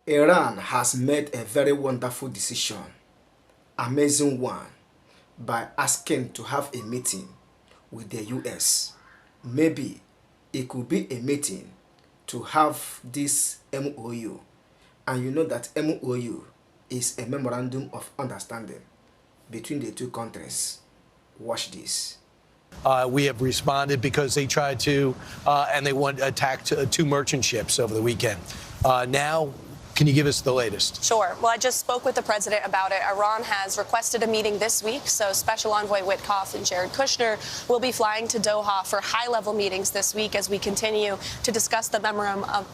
Iran has made a very wonderful decision, amazing one, by asking to have a meeting with the U.S. Maybe it could be a meeting to have this MOU. And you know that MOU is a Memorandum of Understanding between the two countries. Watch this. We have responded because they tried to, and they attacked two merchant ships over the weekend. Now, can you give us the latest? Sure. Well, I just spoke with the president about it. Iran has requested a meeting this week, so Special Envoy Witkoff and Jared Kushner will be flying to Doha for high-level meetings this week as we continue to discuss the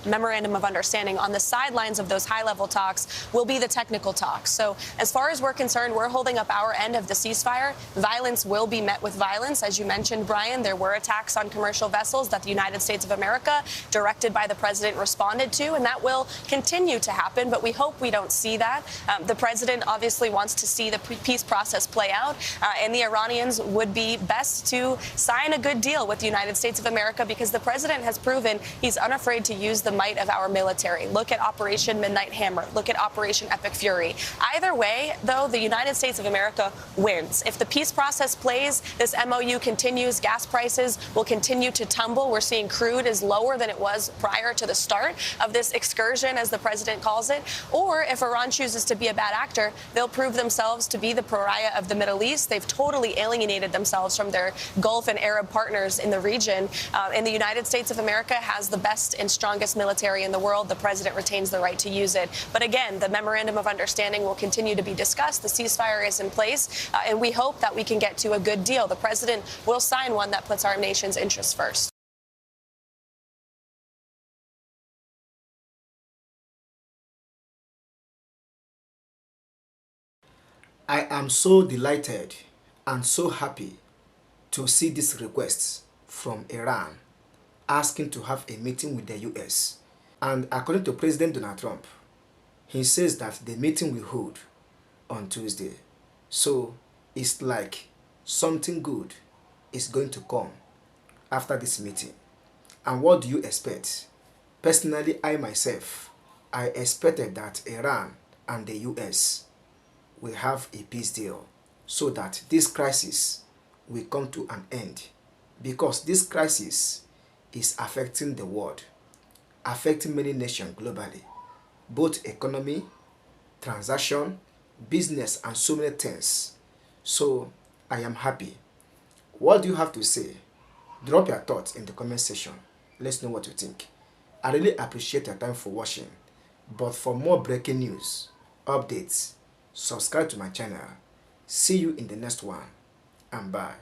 Memorandum of Understanding. On the sidelines of those high-level talks will be the technical talks. So as far as we're concerned, we're holding up our end of the ceasefire. Violence will be met with violence. As you mentioned, Brian, there were attacks on commercial vessels that the United States of America, directed by the president, responded to, and that will continue to happen, but we hope we don't see that. The president obviously wants to see the peace process play out, and the Iranians would be best to sign a good deal with the United States of America because the president has proven he's unafraid to use the might of our military. Look at Operation Midnight Hammer. Look at Operation Epic Fury. Either way, though, the United States of America wins. If the peace process plays, this MOU continues, gas prices will continue to tumble. We're seeing crude is lower than it was prior to the start of this excursion, as the president calls it. Or if Iran chooses to be a bad actor, they'll prove themselves to be the pariah of the Middle East. They've totally alienated themselves from their Gulf and Arab partners in the region. And the United States of America has the best and strongest military in the world. The president retains the right to use it. But again, the Memorandum of Understanding will continue to be discussed. The ceasefire is in place, and we hope that we can get to a good deal. The president will sign one that puts our nation's interests first. I am so delighted and so happy to see this request from Iran asking to have a meeting with the US. And according to President Donald Trump, he says that the meeting will hold on Tuesday. So it's like something good is going to come after this meeting. And what do you expect? Personally, I expected that Iran and the US will have a peace deal so that this crisis will come to an end, because this crisis is affecting the world, affecting many nations globally, both economy, transaction, business, and so many things. So I am happy. What do you have to say? Drop your thoughts in the comment section. Let's know what you think. I really appreciate your time for watching. But for more breaking news, updates, subscribe to my channel. See you in the next one, and bye.